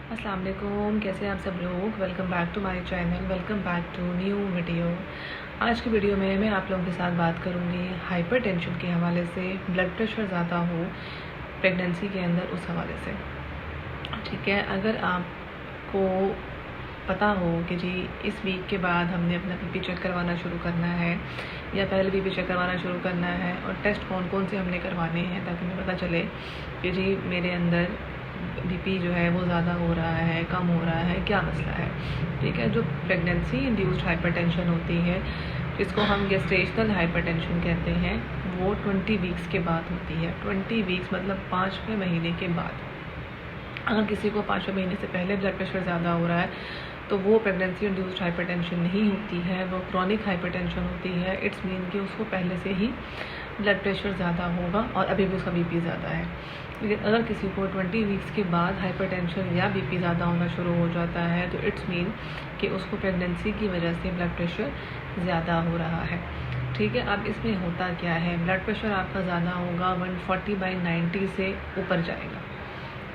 अस्सलाम वालेकुम, कैसे हैं आप सब लोग। Welcome back to my channel, welcome back to new video. आज की वीडियो में मैं आप लोगों के साथ बात करूंगी हाइपरटेंशन के हवाले से, ब्लड प्रेशर ज़्यादा हो प्रेगनेंसी के अंदर उस हवाले से। ठीक है, अगर आपको पता हो कि जी इस वीक के बाद हमने अपना बीपी चेक करवाना शुरू करना है या पहले बीपी चेक करवाना शुरू करना है और टेस्ट कौन कौन से हमने करवाने हैं ताकि हमें पता चले कि जी मेरे अंदर बीपी जो है वो ज़्यादा हो रहा है, कम हो रहा है, क्या मसला है। ठीक है, जो प्रेगनेंसी इंड्यूस्ड हाइपरटेंशन होती है जिसको हम गेस्टेशनल हाइपरटेंशन कहते हैं, वो 20 वीक्स के बाद होती है। 20 वीक्स मतलब 5वें महीने के बाद। अगर किसी को 5वें महीने से पहले ब्लड प्रेशर ज़्यादा हो रहा है तो वो प्रेगनेंसी इंड्यूस्ड हाइपरटेंशन नहीं होती है, वो क्रॉनिक हाइपरटेंशन होती है। इट्स मीन कि उसको पहले से ही ब्लड प्रेशर ज़्यादा होगा और अभी भी उसका बीपी ज़्यादा है। लेकिन अगर किसी को 20 वीक्स के बाद हाइपरटेंशन या बीपी ज़्यादा होना शुरू हो जाता है तो इट्स मीन कि उसको प्रेगनेंसी की वजह से ब्लड प्रेशर ज़्यादा हो रहा है। ठीक है, अब इसमें होता क्या है, ब्लड प्रेशर आपका ज़्यादा होगा 140/90 से ऊपर जाएगा।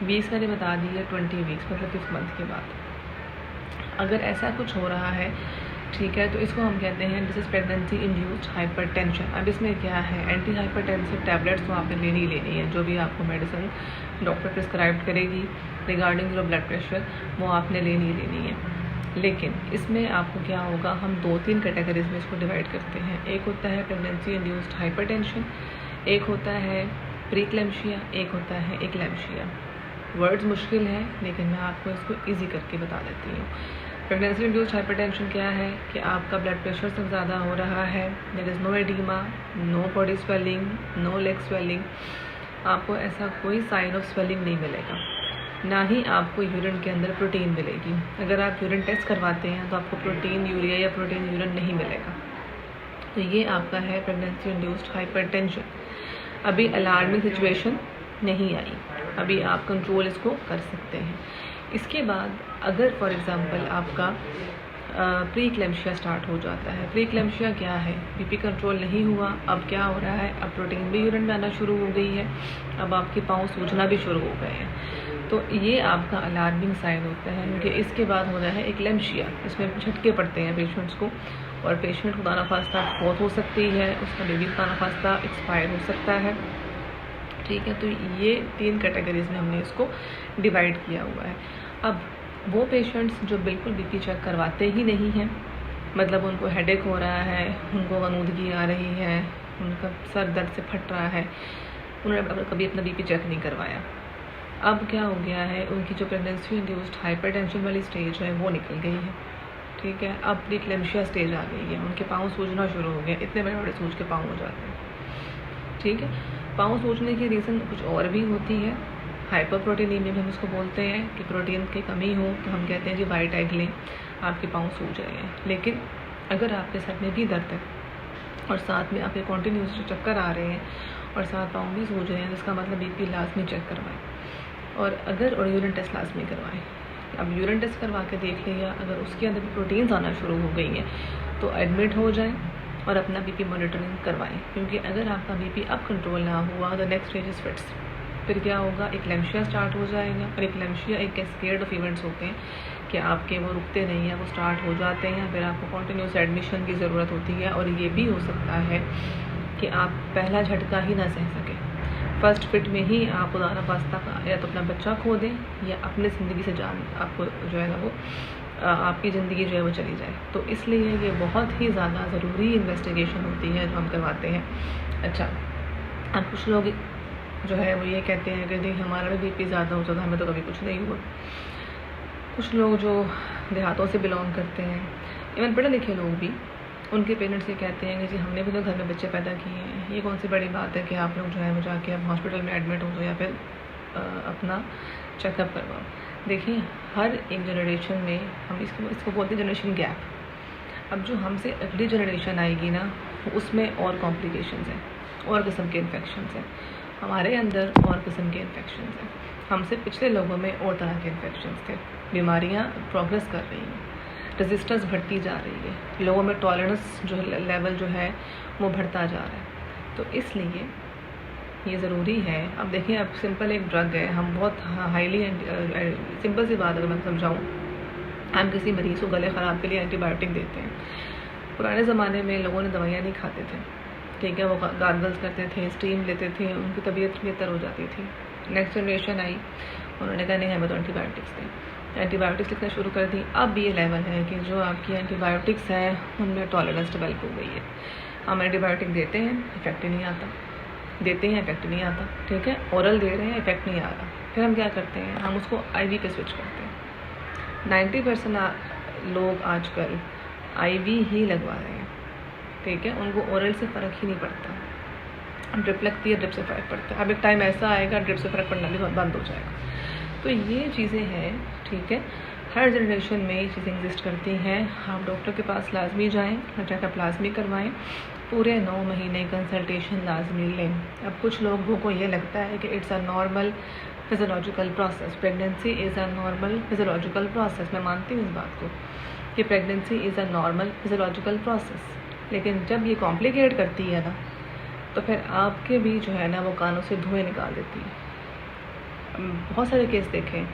वीक्स मैंने बता दी है 20 वीक्स मतलब 5th मंथ के बाद। अगर ऐसा कुछ हो रहा है, ठीक है, तो इसको हम कहते हैं this is pregnancy induced hypertension. अब इसमें क्या है, एंटी हाइपरटेंसिव टैबलेट्स तो आपने लेनी ही लेनी है, जो भी आपको मेडिसिन डॉक्टर प्रिस्क्राइब करेगी रिगार्डिंग योर ब्लड प्रेशर वो आपने लेनी ही लेनी है। लेकिन इसमें आपको क्या होगा, हम 2-3 कैटेगरीज में इसको डिवाइड करते हैं। एक होता है प्रेगनेंसी इंड्यूस्ड हाइपरटेंशन, एक होता है प्रीक्लैम्शिया, एक होता है एक्लैम्शिया। वर्ड्स मुश्किल हैं लेकिन मैं आपको इसको ईजी करके बता देती हूँ। प्रेगनेंसी इंड्यूस्ड हाइपरटेंशन क्या है कि आपका ब्लड प्रेशर सब ज़्यादा हो रहा है, there is no oedema, no body swelling, no leg swelling, आपको ऐसा कोई साइन ऑफ स्वेलिंग नहीं मिलेगा, ना ही आपको यूरिन के अंदर प्रोटीन मिलेगी। अगर आप यूरिन टेस्ट करवाते हैं तो आपको प्रोटीन यूरिया या प्रोटीन यूरिन नहीं मिलेगा। तो ये आपका है प्रेगनेंसी इंड्यूस्ड हाइपरटेंशन। अभी अलार्मिंग सिचुएशन नहीं आई, अभी आप कंट्रोल इसको कर सकते हैं। इसके बाद अगर फॉर एग्ज़ाम्पल आपका प्रीक्लैम्शिया स्टार्ट हो जाता है। प्रीक्लैम्शिया क्या है, बीपी कंट्रोल नहीं हुआ, अब क्या हो रहा है, अब प्रोटीन भी यूरिन में आना शुरू हो गई है, अब आपके पाँव सूजना भी शुरू हो गए हैं। तो ये आपका अलार्मिंग साइन होता है, क्योंकि इसके बाद हो रहा है एक्लैम्शिया। इसमें झटके पड़ते हैं पेशेंट्स को और पेशेंट खुदा न खास्ता फौत हो सकती है, उसका बेबी खुदा न खास्ता एक्सपायर हो सकता है। ठीक है, तो ये 3 कैटेगरीज में हमने इसको डिवाइड किया हुआ है। अब वो पेशेंट्स जो बिल्कुल बीपी चेक करवाते ही नहीं हैं, मतलब उनको हेडेक हो रहा है, उनको गनूदगी आ रही है, उनका सर दर्द से फट रहा है, उन्होंने कभी अपना बीपी चेक नहीं करवाया। अब क्या हो गया है, उनकी जो प्रेगनेंसी इंड्यूस्ड हाइपरटेंशन वाली स्टेज है वो निकल गई है। ठीक है, अब प्रीक्लैम्शिया स्टेज आ गई है, उनके पाँव सूजना शुरू हो गए, इतने बड़े बड़े सूज के पाँव हो जाते हैं। ठीक है, पाँव सूजने की रीज़न कुछ और भी होती है। हाइपर प्रोटीनीमिया हम इसको बोलते हैं कि प्रोटीन की कमी हो तो हम कहते हैं जी वाइट एग लें, आपके पाँव सूज रहे हैं। लेकिन अगर आपके सर में भी दर्द है और साथ में आपके कॉन्टीन्यूस चक्कर आ रहे हैं और साथ पाँव भी सूज रहे हैं, जिसका मतलब बीपी लाजमी चेक करवाएं और यूरिन टेस्ट लाजमी करवाएं। अब यूरिन टेस्ट करवा के देख लिया, अगर उसके अंदर भी प्रोटीन्स आना शुरू हो गई हैं तो एडमिट हो जाएं और अपना बीपी मॉनिटरिंग करवाएं, क्योंकि अगर आपका बीपी अब कंट्रोल ना हुआ the next stage is fits. फिर क्या होगा, एक्लैम्शिया स्टार्ट हो जाएगा। और एक्लैम्शिया एक कैस्केड ऑफ इवेंट्स होते हैं कि आपके वो रुकते नहीं हैं, वो स्टार्ट हो जाते हैं, फिर आपको कॉन्टीन्यूस एडमिशन की ज़रूरत होती है। और ये भी हो सकता है कि आप पहला झटका ही ना सह सकें, फर्स्ट फिट में ही आप खुदा न खास्ता या तो अपना बच्चा खो दें या अपनी ज़िंदगी से जान आपको जो है ना वो आपकी ज़िंदगी जो है वो चली जाए। तो इसलिए ये बहुत ही ज़्यादा ज़रूरी इन्वेस्टिगेशन होती है जो हम करवाते हैं। अच्छा, अब कुछ लोग जो है वो ये कहते हैं कि नहीं हमारा भी बीपी ज़्यादा होता था, हमें तो कभी कुछ नहीं हुआ। कुछ लोग जो देहातों से बिलोंग करते हैं, इवन पढ़े लिखे लोग भी, उनके पेरेंट्स ये कहते हैं कि जी हमने भी तो घर में बच्चे पैदा किए हैं, ये कौन सी बड़ी बात है कि आप लोग जो है वो जाके अब हॉस्पिटल में एडमिट हो जाओ या फिर अपना चेकअप करवाओ। देखिए, हर एक जनरेशन में हम इसको बोलते हैं जनरेशन गैप। अब जो हमसे अगली जनरेशन आएगी ना, उसमें और कॉम्प्लिकेशंस हैं, और किस्म के इन्फेक्शंस हैं, हमारे अंदर और किस्म के इन्फेक्शंस हैं, हमसे पिछले लोगों में और तरह के इन्फेक्शंस थे। बीमारियां प्रोग्रेस कर रही हैं, रेजिस्टेंस बढ़ती जा रही है, लोगों में टॉलरेंस जो लेवल जो है वो बढ़ता जा रहा है। तो इसलिए ये ज़रूरी है। अब देखिए, अब सिंपल एक ड्रग है, हम बहुत हाईली सिंपल सी बात अगर मैं समझाऊँ, हम किसी मरीज़ को गले ख़राब के लिए एंटीबायोटिक देते हैं। पुराने ज़माने में लोगों ने दवाइयाँ नहीं खाते थे, ठीक है, वो गार्गल्स करते थे, स्टीम लेते थे, उनकी तबीयत बेहतर हो जाती थी। नेक्स्ट जनरेशन आई, उन्होंने कहा नहीं, हमें तो एंटीबायोटिक्स दें, एंटीबायोटिक्स लिखना शुरू कर दी। अब ये लेवल है कि जो आपकी एंटीबायोटिक्स हैं उनमें टॉलरेंस डेवलप हो गई है। हम एंटीबायोटिक देते हैं, इफेक्ट ही नहीं आता, देते हैं, इफेक्ट नहीं आता, ठीक है, ओरल दे रहे हैं, इफेक्ट नहीं आ रहा, फिर हम क्या करते हैं, हम उसको IV पे स्विच करते हैं। 90% लोग आजकल IV ही लगवा रहे हैं, ठीक है, उनको ओरल से फ़र्क ही नहीं पड़ता। ड्रिप लगती है, ड्रिप से फ़र्क पड़ता है। अब एक टाइम ऐसा आएगा ड्रिप से फ़र्क पड़ना भी बंद हो जाएगा। तो ये चीज़ें हैं, ठीक है, हर जनरेशन में ये चीज़ें एग्जिस्ट करती हैं। आप डॉक्टर के पास लाजमी जाएँ, चेकअप लाजमी करवाएँ, पूरे 9 महीने कंसल्टेशन लाजमी लें। अब कुछ लोगों को ये लगता है कि it's a normal physiological process, pregnancy is a normal physiological process. मैं मानती हूँ इस बात को कि pregnancy is a normal physiological process, लेकिन जब ये कॉम्प्लिकेट करती है ना, तो फिर आपके भी जो है ना वो कानों से धुएँ निकाल देती है। बहुत सारे केस देखें,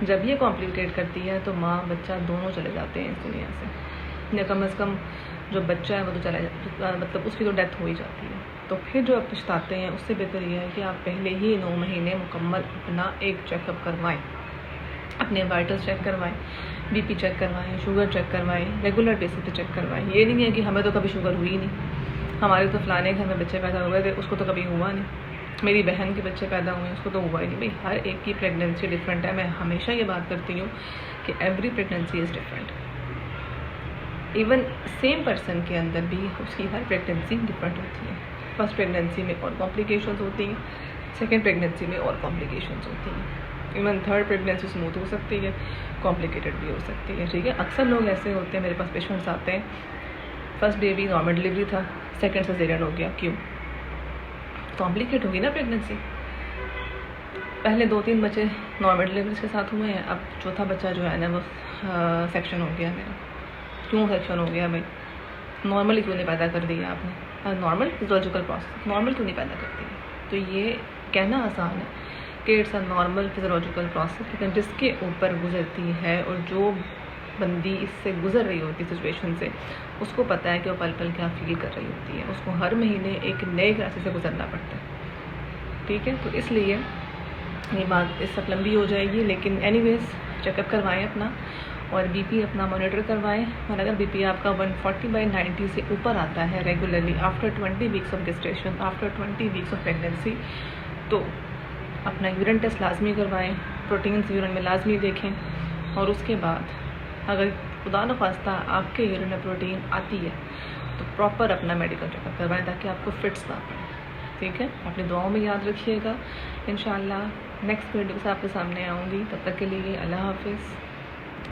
जब ये कॉम्प्लिकेट करती है तो माँ बच्चा दोनों चले जाते हैं इस दुनिया से, या कम से कम जो बच्चा है वो तो चला मतलब उसकी तो डेथ हो ही जाती है। तो फिर जो आप पछताते हैं, उससे बेहतर ये है कि आप पहले ही 9 महीने मुकम्मल अपना एक चेकअप करवाएं, अपने वाइटल्स चेक करवाएं, BP चेक करवाएं, शुगर चेक करवाएं, रेगुलर बेसिस पे चेक करवाएं। ये नहीं है कि हमें तो कभी शुगर हुई नहीं, हमारे तो फलाने घर में बच्चे पैदा हुए थे, उसको तो कभी हुआ नहीं, मेरी बहन के बच्चे पैदा हुए उसको तो हुआ ही नहीं। भाई हर एक की प्रेगनेंसी डिफरेंट है। मैं हमेशा ये बात करती हूँ कि every pregnancy is different. Even same person के अंदर भी उसकी हर प्रेगनेंसी डिफरेंट होती है। फर्स्ट प्रेगनेंसी में और कॉम्प्लिकेशंस होती हैं, सेकेंड प्रेगनेंसी में और कॉम्प्लिकेशंस होती हैं, इवन थर्ड प्रेगनेंसी स्मूथ हो सकती है, कॉम्प्लिकेटेड भी हो सकती है, ठीक है। अक्सर लोग ऐसे होते हैं, मेरे पास पेशेंट्स आते हैं, फर्स्ट बेबी नॉर्मल डिलीवरी था, सेकेंड सिज़ेरियन हो गया, क्यों? कॉम्प्लिकेट होगी ना प्रेगनेंसी। पहले 2-3 बच्चे नॉर्मल डिलीवरी के साथ हुए हैं, अब चौथा बच्चा जो है ना वो सेक्शन हो गया मेरा। क्यों सेक्शन हो गया भाई? नॉर्मली क्यों नहीं पैदा कर दिया आपने? नॉर्मल फिजियोलॉजिकल प्रोसेस नॉर्मल क्यों नहीं पैदा कर दिया? तो ये कहना आसान है कि it's a normal physiological process, लेकिन जिसके ऊपर गुजरती है और जो बंदी इससे गुजर रही होती है सिचुएशन से, उसको पता है कि वो पल पल क्या फील कर रही होती है। उसको हर महीने एक नए रास्ते से गुजरना पड़ता है, ठीक है। तो इसलिए ये बात इस सब लंबी हो जाएगी, लेकिन एनीवेज चेकअप करवाएं अपना, और BP अपना मॉनिटर करवाएं। और अगर BP आपका 140/90 से ऊपर आता है regularly after 20 weeks of gestation, after 20 weeks of pregnancy, तो अपना यूरिन टेस्ट लाजमी करवाएं, प्रोटीन्स यूरिन में लाजमी देखें, और उसके बाद अगर खुदा न खास्ता आपके यूरिन में प्रोटीन आती है तो प्रॉपर अपना मेडिकल चेकअप करवाएं ताकि आपको फिट्स ना पड़े, ठीक है। अपनी दुआओं में याद रखिएगा। इंशाल्लाह नेक्स्ट वीडियो से आपके सामने आऊँगी, तब तक के लिए अल्लाह हाफिज़।